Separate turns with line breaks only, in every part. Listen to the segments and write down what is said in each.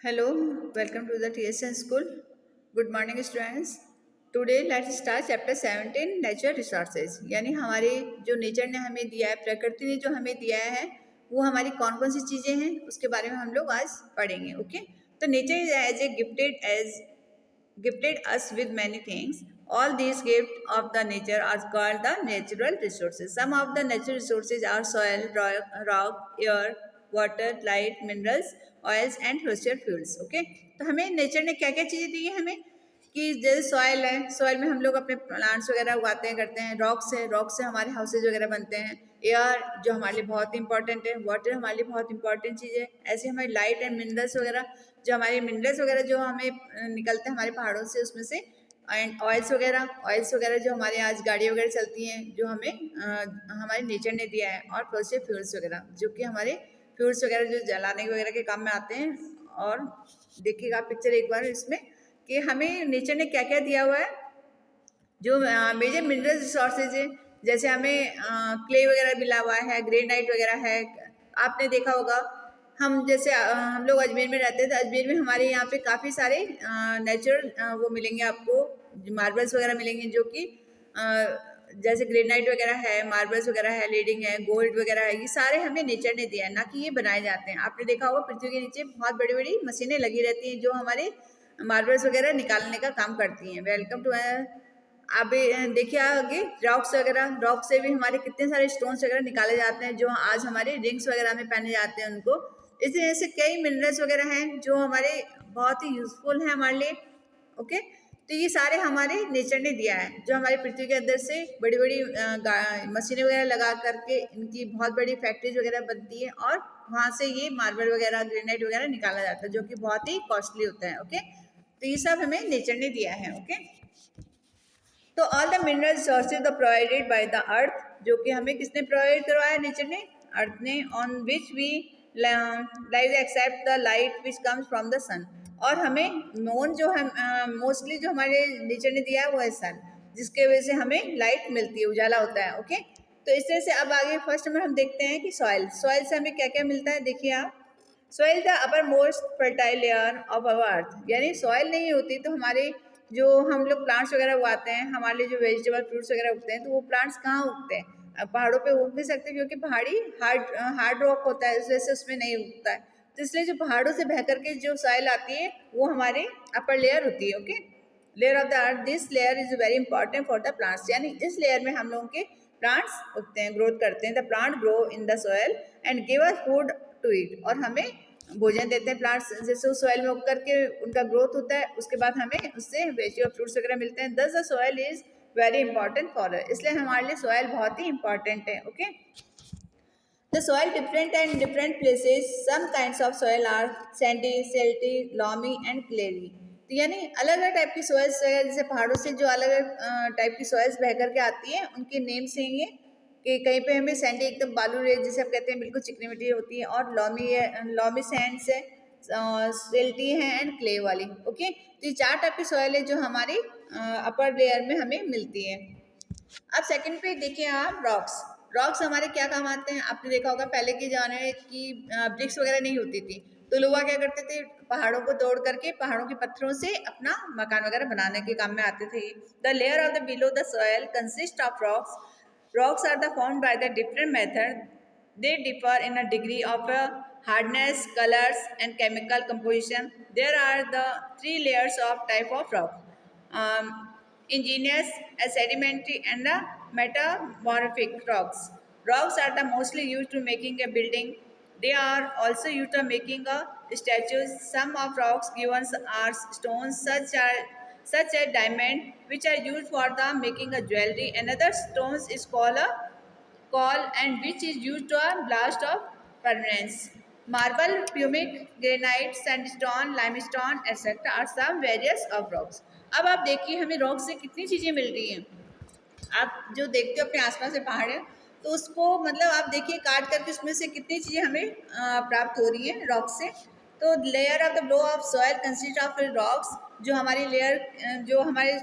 Hello, welcome to the TSN school. Good morning students. Today let's start chapter 17 nature resources. यानी हमारे जो nature ने हमें दिया है, प्रकृति ने जो हमें दिया है, वो हमारी कौन कौन सी चीज़ें हैं उसके बारे में हम लोग आज पढ़ेंगे। ओके, तो nature is gifted us with many things. All these gifts of the nature are called the natural resources. Some of the natural resources are soil, rock, air, water, light, minerals, oils and future fuels. Okay, तो हमें nature ने क्या क्या चीज़ें दी है हमें कि जैसे सॉयल है, सॉयल में हम लोग अपने प्लांट्स वगैरह उगाते हैं करते हैं। रॉक से हमारे हाउसेज वगैरह बनते हैं। एयर जो हमारे लिए बहुत इंपॉर्टेंट है, वाटर हमारे लिए बहुत इंपॉर्टेंट चीज़ है। ऐसे हमारी लाइट एंड मिनरल्स वगैरह जो हमारे मिनरल्स वगैरह जो हमें निकलते हैं हमारे पहाड़ों से, उसमें से एंड ऑयल्स वगैरह जो हमारे आज गाड़ी वगैरह चलती हैं, जो हमें हमारे नेचर ने दिया है। और फ्यूचर फ्यूल्स वगैरह जो कि हमारे फ्यूल्स वगैरह जो जलाने वगैरह के काम में आते हैं। और देखिएगा पिक्चर एक बार इसमें कि हमें नेचर ने क्या क्या दिया हुआ है। जो मेजर मिनरल रिसोर्सेज है, जैसे हमें क्ले वगैरह मिला हुआ है, ग्रेनाइट वगैरह है। आपने देखा होगा, हम जैसे हम लोग अजमेर में रहते हैं, तो अजमेर में हमारे यहाँ पे काफ़ी सारे नेचुरल वो मिलेंगे आपको, मार्बल्स वगैरह मिलेंगे जो कि जैसे ग्रेनाइट वगैरह है, मार्बल्स वगैरह है, लीडिंग है, गोल्ड वगैरह है। ये सारे हमें नेचर ने दिया है, ना कि ये बनाए जाते हैं। आपने देखा होगा पृथ्वी के नीचे बहुत बड़ी बड़ी मशीनें लगी रहती हैं जो हमारे मार्बल्स वगैरह निकालने का काम करती हैं। वेलकम टू आप देखिए आगे रॉक से भी हमारे कितने सारे स्टोन्स वगैरह निकाले जाते हैं जो आज हमारे रिंग्स वगैरह में पहने जाते हैं उनको। इस तरह से कई मिनरल्स वगैरह हैं जो हमारे बहुत ही यूजफुल हैं हमारे लिए। ओके, तो ये सारे हमारे नेचर ने दिया है, जो हमारी पृथ्वी के अंदर से बड़ी बड़ी मशीनें वगैरह लगा करके इनकी बहुत बड़ी फैक्ट्रीज वगैरह बनती है और वहाँ से ये मार्बल वगैरह ग्रेनाइट वगैरह निकाला जाता है जो कि बहुत ही कॉस्टली होता है। ओके, तो ये सब हमें नेचर ने दिया है। ओके, तो all the mineral resources the provided by the earth, जो कि हमें किसने प्रोवाइड करवाया, नेचर ने, अर्थ ने। On which we live except the light which comes from the sun. और हमें नॉन जो हम मोस्टली जो हमारे नेचर ने दिया है वो है सन, जिसके वजह से हमें लाइट मिलती है, उजाला होता है। ओके, तो इस तरह से अब आगे फर्स्ट में हम देखते हैं कि सॉइल से हमें क्या क्या मिलता है। देखिए आप, soil the upper most fertile layer of our earth. यानी सॉइल नहीं होती तो हमारे जो हम लोग प्लांट्स वगैरह उगाते हैं, हमारे लिए जो वेजिटेबल फ्रूट्स वगैरह उगते हैं, तो वो प्लांट्स कहाँ उगते हैं? पहाड़ों पे उग नहीं सकते क्योंकि पहाड़ी हार्ड रॉक होता है, इस वजह से उसमें नहीं उगता है। तो इसलिए जो पहाड़ों से बह करके जो सॉइल आती है वो हमारे अपर लेयर होती है। Okay, layer of the earth, this layer is very important for the plants. यानी इस लेयर में हम लोगों के प्लांट्स उगते हैं, ग्रोथ करते हैं। The plant grow in the soil and give us food to eat. और हमें भोजन देते हैं प्लांट्स, जैसे उस सॉइल में उग करके उनका ग्रोथ होता है, उसके बाद हमें उससे वेजिटेबल फ्रूट्स वगैरह मिलते हैं। Thus the soil is very important for us, इसलिए हमारे लिए सॉइल बहुत ही इंपॉर्टेंट है। Okay, the soil different and different places, some kinds of soil are sandy, silty, loamy and clayey. तो यानी अलग अलग टाइप की सॉइल्स, जैसे पहाड़ों से जो अलग अलग टाइप की सॉइल्स बह करके आती है, उनके नेम से ये कि कहीं पे हमें सैंडी एकदम बालू रेत जिसे हम कहते हैं, बिल्कुल चिकनी मिट्टी होती है। और लॉमी सैंड्स है, सिल्टी है एंड क्ले वाली। ओके, तो ये चार टाइप की सॉइल है जो हमारी अपर लेयर में हमें मिलती है। अब सेकंड पे देखिए आप, रॉक्स हमारे क्या काम आते हैं। आपने देखा होगा पहले के जमाने में कि ब्रिक्स वगैरह नहीं होती थी, तो लोग क्या करते थे, पहाड़ों को तोड़ करके पहाड़ों के पत्थरों से अपना मकान वगैरह बनाने के काम में आते थे। The layer of the below the soil consist of rocks are the formed by the different method, they differ in a degree of hardness, colors and chemical composition. There are the three layers of type of rock: ingenious, sedimentary and the metamorphic rocks. Rocks are the mostly used to making a building. They are also used to making a statues. Some of rocks given are stones such as diamond, which are used for the making a jewelry. Another stones is called a call and which is used to a blast of furnace. Marble, pumic, granite, sandstone, limestone, etc. are some various of rocks. अब आप देखिए हमें rock से कितनी चीज़ें मिल रही हैं। आप जो देखते हो अपने आसपास से पहाड़ है, तो उसको मतलब आप देखिए काट करके उसमें से कितनी चीज़ें हमें प्राप्त हो रही हैं रॉक से। तो layer of the blow of soil consist of rocks, जो हमारी लेयर, जो हमारे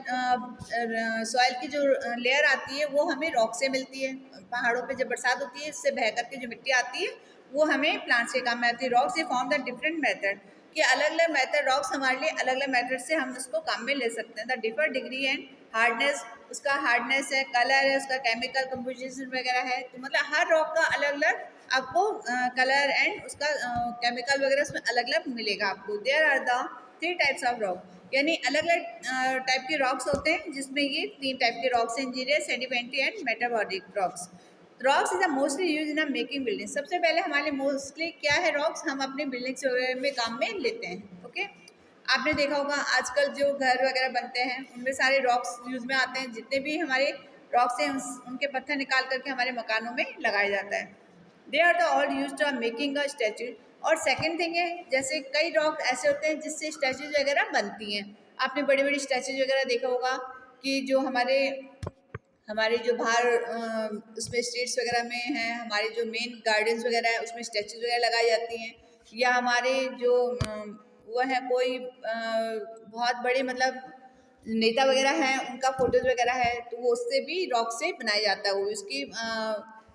सॉइल की जो लेयर आती है वो हमें रॉक से मिलती है। पहाड़ों पे जब बरसात होती है, इससे बह करके जो मिट्टी आती है वो हमें प्लांट्स के काम में आती है। रॉक्स से फॉर्म द डिफरेंट मेथड, कि अलग अलग मेथड रॉक्स हमारे लिए अलग अलग मेथड से हम उसको काम में ले सकते हैं। The differ degree and hardness, उसका हार्डनेस है, कलर है, उसका केमिकल कंपोजिशन वगैरह है। तो मतलब हर रॉक का अलग अलग आपको कलर एंड उसका केमिकल वगैरह उसमें अलग अलग मिलेगा आपको। There are the 3 types of rock, यानी अलग अलग टाइप के रॉक्स होते हैं, जिसमें ये 3 टाइप के रॉक्स हैं, engineer, sedimentary and metabolic rocks. Rocks is mostly use in making building. सबसे पहले हमारे मोस्टली क्या है, रॉक्स हम अपनी बिल्डिंग्स वगैरह में काम में लेते हैं। ओके, आपने देखा होगा आजकल जो घर वगैरह बनते हैं उनमें सारे रॉक्स यूज में आते हैं। जितने भी हमारे रॉक्स हैं उनके पत्थर निकाल करके हमारे मकानों में लगाया जाता है। They are the all use to making a statue. और सेकेंड थिंग है, जैसे कई रॉक ऐसे होते हैं जिससे स्टैचूज वगैरह बनती हैं। आपने बड़ी बड़ी स्टैचूज वगैरह देखा होगा कि जो हमारे हमारे जो बाहर उसमें स्ट्रीट्स वगैरह में हैं, हमारे जो मेन गार्डन्स वगैरह है उसमें स्टैचूज वगैरह लगाई जाती हैं। या हमारे जो वो है कोई बहुत बड़े मतलब नेता वगैरह हैं उनका फोटोज वगैरह है, तो वो उससे भी रॉक से बनाया जाता है। वो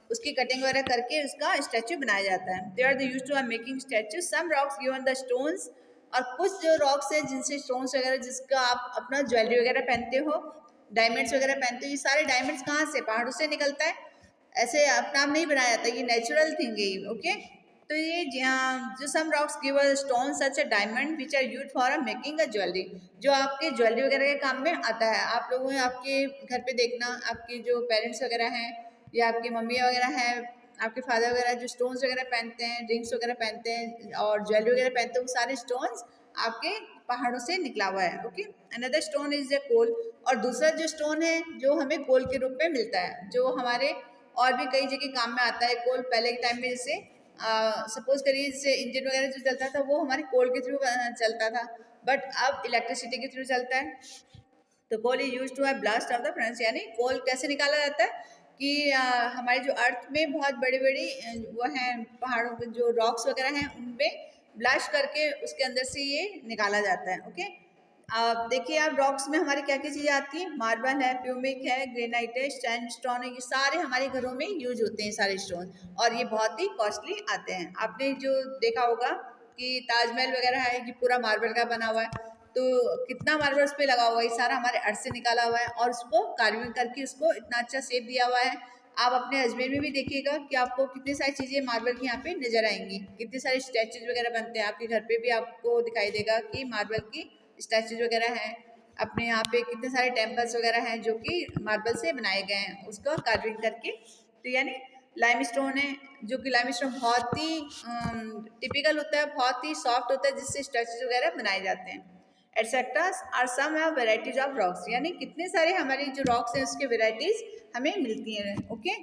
उसकी कटिंग वगैरह करके उसका स्टैचू बनाया जाता है। They are the use to making statue. Some rocks given the stones, और कुछ जो रॉक्स हैं जिनसे स्टोन्स वगैरह, जिसका आप अपना ज्वेलरी वगैरह पहनते हो, डायमंड्स वगैरह पहनते हो, ये सारे डायमंड्स कहाँ से, पहाड़ों से निकलता है। ऐसे अपना आप नहीं बनाया जाता, ये नेचुरल थिंग है ये। ओके, तो ये जो some rocks give a stone such a diamond which are used for a making a jewellery, जो आपके ज्वेलरी वगैरह के काम में आता है। आप लोगों ने आपके घर पे देखना, आपके जो पेरेंट्स वगैरह हैं या आपकी मम्मी वगैरह हैं, आपके फादर वगैरह जो स्टोन्स वगैरह पहनते हैं, रिंग्स वगैरह पहनते हैं और ज्वेलरी वगैरह पहनते हैं, वो सारे स्टोन्स आपके पहाड़ों से निकला हुआ है। Okay, another stone is a coal. और दूसरा जो स्टोन है जो हमें कोल के रूप में मिलता है, जो हमारे और भी कई जगह काम में आता है। कोल पहले के टाइम में जैसे सपोज करिए जैसे इंजन वगैरह जो चलता था वो हमारे कोल के थ्रू चलता था, बट अब इलेक्ट्रिसिटी के थ्रू चलता है। तो कोल इज यूज टू है ब्लास्ट ऑफ द फर्नेस, यानी कोल कैसे निकाला जाता है कि हमारे जो अर्थ में बहुत बड़ी बड़ी वो हैं पहाड़ों के जो रॉक्स वगैरह हैं उनमें ब्लास्ट करके उसके अंदर से ये निकाला जाता है। ओके, आप देखिए, आप रॉक्स में हमारी क्या क्या चीज़ें आती हैं, मार्बल है, प्यूमिक है, ग्रेनाइट है, सैंडस्टोन है, ये सारे हमारे घरों में यूज होते हैं सारे स्टोन, और ये बहुत ही कॉस्टली आते हैं। आपने जो देखा होगा कि ताजमहल वगैरह है ये पूरा मार्बल का बना हुआ है, तो कितना मार्बल उस पर लगा हुआ है, ये सारा हमारे अर्थ से निकाला हुआ है और उसको कार्विंग करके उसको इतना अच्छा शेप दिया हुआ है। आप अपने अजमेर में भी देखिएगा कि आपको कितनी सारी चीज़ें मार्बल की यहाँ पे नजर आएंगी, कितने सारे स्टैचूज वगैरह बनते हैं। आपके घर पे भी आपको दिखाई देगा कि मार्बल की स्टैचूज वगैरह हैं। अपने यहाँ पे कितने सारे टेम्पल्स वगैरह हैं जो कि मार्बल से बनाए गए हैं उसको कार्विंग करके। तो यानी लाइमस्टोन है, जो कि लाइमस्टोन बहुत ही टिपिकल होता है, बहुत ही सॉफ्ट होता है, जिससे स्टैचूज वगैरह बनाए जाते हैं। Etcetera are some varieties of rocks, यानी कितने सारे हमारी जो रॉक्स हैं उसके वेराइटीज हमें मिलती हैं। ओके,